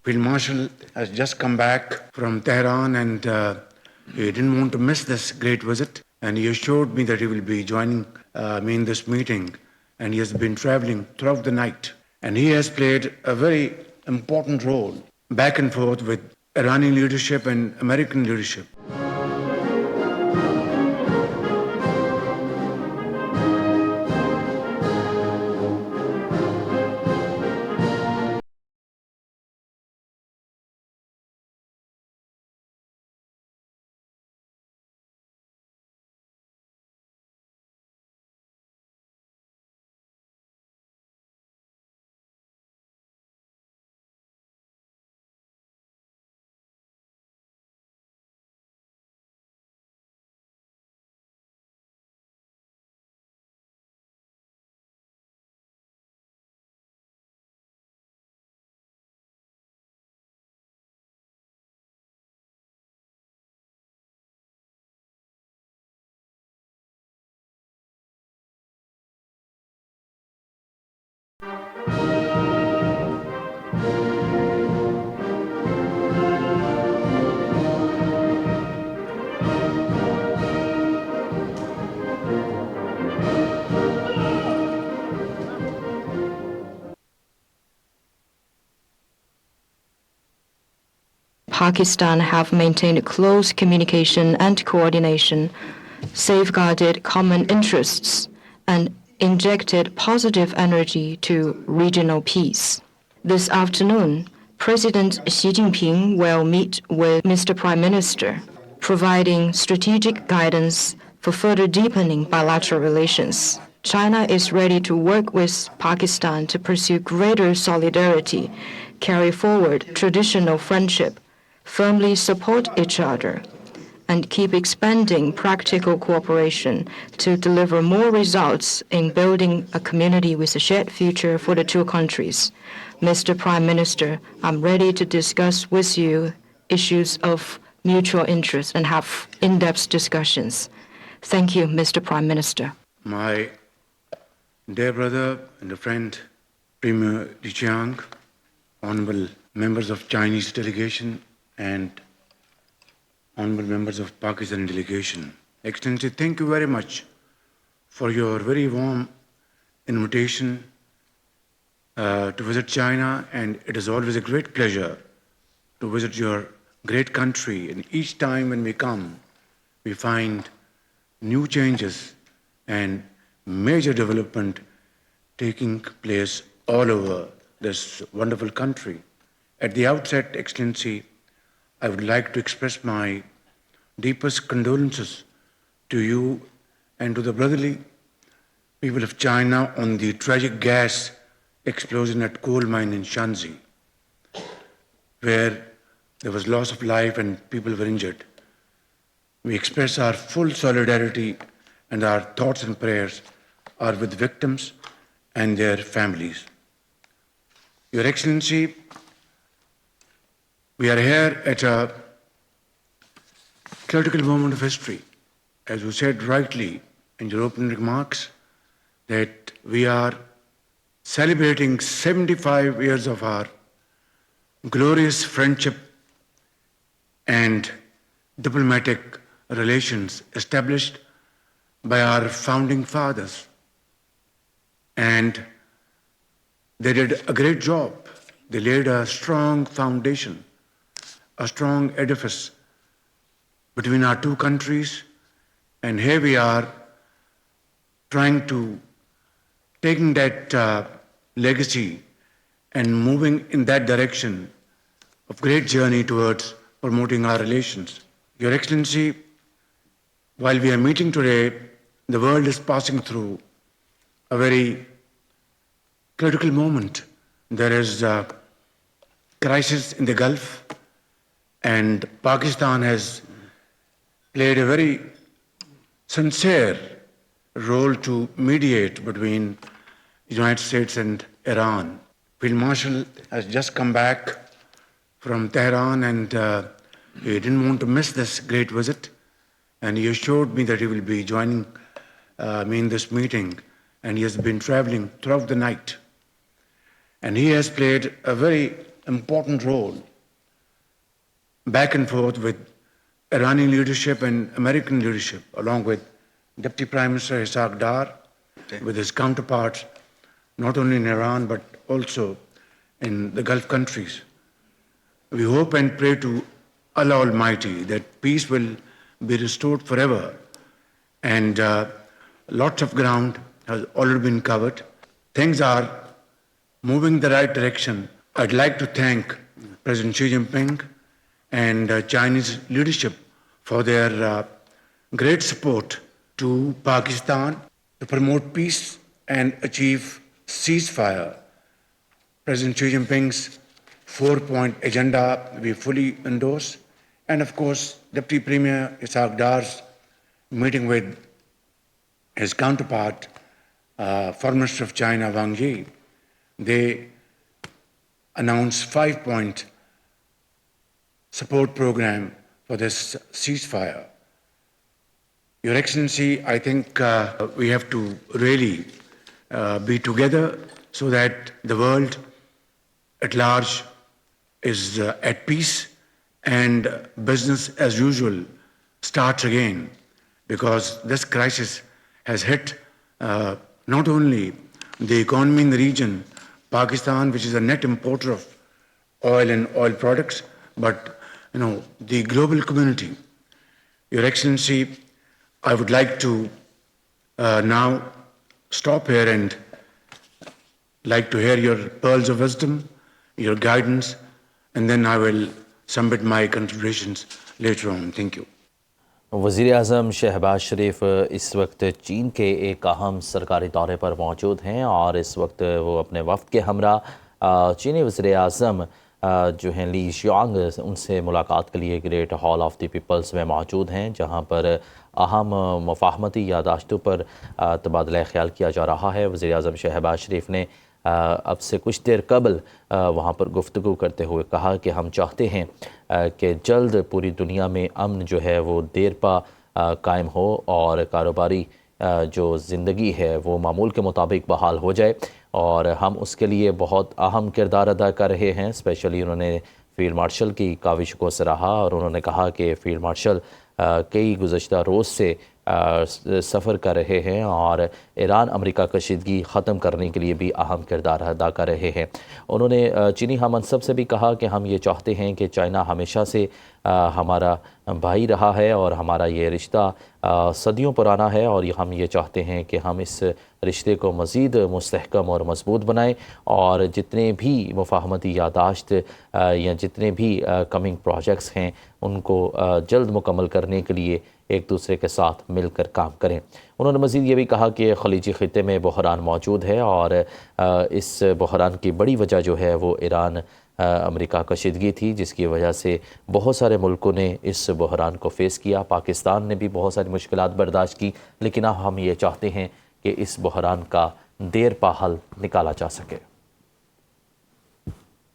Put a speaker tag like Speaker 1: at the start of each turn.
Speaker 1: Field Marshal has just come back from Tehran and he didn't want to miss this great visit. And he assured me that he will be joining me in this meeting. And he has been traveling throughout the night. And he has played a very important role back and forth with Iranian leadership and American leadership.
Speaker 2: Pakistan have maintained close communication and coordination, safeguarded common interests, and injected positive energy to regional peace. This afternoon, President Xi Jinping will meet with Mr. Prime Minister, providing strategic guidance for further deepening bilateral relations. China is ready to work with Pakistan to pursue greater solidarity, carry forward traditional friendship, firmly support each other, and keep expanding practical cooperation to deliver more results in building a community with a shared future for the two countries. Mr. Prime Minister, I'm ready to discuss with you issues of mutual interest and have in-depth discussions. Thank you, Mr. Prime Minister.
Speaker 1: My dear brother and a friend, Premier Li Qiang, honorable members of Chinese delegation, and honorable members of Pakistan delegation. Excellency, thank you very much for your very warm invitation to visit China, and it is always a great pleasure to visit your great country. And each time when we come, we find new changes and major development taking place all over this wonderful country. At the outset, Excellency, I would like to express my deepest condolences to you and to the brotherly people of China on the tragic gas explosion at coal mine in Shanxi, where there was loss of life and people were injured. We express our full solidarity, and our thoughts and prayers are with victims and their families. Your Excellency, we are here at a critical moment of history. As you said rightly in your opening remarks, that we are celebrating 75 years of our glorious friendship and diplomatic relations established by our founding fathers. And they did a great job. They laid a strong foundation, a strong edifice between our two countries, and here we are trying to taking that legacy and moving in that direction of great journey towards promoting our relations. Your Excellency, while we are meeting today, the world is passing through a very critical moment. There is a crisis in the Gulf, and Pakistan has played a very sincere role to mediate between the United States and Iran. Field Marshal has just come back from Tehran and he didn't want to miss this great visit, and he assured me that he will be joining me in this meeting, and he has been traveling throughout the night. And he has played a very important role back and forth with Iranian leadership and American leadership, along with Deputy Prime Minister Ishaq Dar, with his counterparts, not only in Iran, but also in the Gulf countries. We hope and pray to Allah Almighty that peace will be restored forever. And lots of ground has already been covered. Things are moving in the right direction. I'd like to thank President Xi Jinping and Chinese leadership for their great support to Pakistan to promote peace and achieve ceasefire. President Xi Jinping's 4-point agenda we fully endorse. And of course, Deputy Premier Ishaq Dar's meeting with his counterpart, Foreign Minister of China, Wang Yi, they announced 5-point support program for this ceasefire. Your Excellency, I think we have to really be together so that the world at large is at peace and business as usual starts again, because this crisis has hit not only the economy in the region, Pakistan, which is a net importer of oil and oil products, but the global community. Your Excellency, I would like to now stop here and like to hear your pearls of wisdom, your guidance, and then I will submit my considerations later on. Thank you.
Speaker 3: وزیر اعظم شہباز شریف اس وقت چین کے ایک اہم سرکاری دورے پر موجود ہیں اور اس وقت وہ اپنے وفد کے ہمراہ چینی وزیر اعظم جو ہیں لی شیانگ ان سے ملاقات کے لیے Great Hall of the Peoples میں موجود ہیں، جہاں پر اہم مفاہمتی یادداشتوں پر تبادلہ خیال کیا جا رہا ہے۔ وزیر اعظم شہباز شریف نے اب سے کچھ دیر قبل وہاں پر گفتگو کرتے ہوئے کہا کہ ہم چاہتے ہیں کہ جلد پوری دنیا میں امن جو ہے وہ دیر پا قائم ہو اور کاروباری جو زندگی ہے وہ معمول کے مطابق بحال ہو جائے، اور ہم اس کے لیے بہت اہم کردار ادا کر رہے ہیں۔ اسپیشلی انہوں نے فیلڈ مارشل کی کاوش کو سراہا اور انہوں نے کہا کہ فیلڈ مارشل کئی گزشتہ روز سے سفر کر رہے ہیں اور ایران امریکہ کشیدگی ختم کرنے کے لیے بھی اہم کردار ادا کر رہے ہیں۔ انہوں نے چینی ہم منصب سے بھی کہا کہ ہم یہ چاہتے ہیں کہ چائنا ہمیشہ سے ہمارا بھائی رہا ہے اور ہمارا یہ رشتہ صدیوں پرانا ہے، اور ہم یہ چاہتے ہیں کہ ہم اس رشتے کو مزید مستحکم اور مضبوط بنائیں، اور جتنے بھی مفاہمتی یادداشت یا جتنے بھی کمنگ پروجیکٹس ہیں ان کو جلد مکمل کرنے کے لیے ایک دوسرے کے ساتھ مل کر کام کریں۔ انہوں نے مزید یہ بھی کہا کہ خلیجی خطے میں بحران موجود ہے اور اس بحران کی بڑی وجہ جو ہے وہ ایران امریکہ کشیدگی تھی، جس کی وجہ سے بہت سارے ملکوں نے اس بحران کو فیس کیا۔ پاکستان نے بھی بہت ساری مشکلات برداشت کی، لیکن اب ہم یہ چاہتے ہیں کہ اس بحران کا دیر پا حل نکالا جا سکے۔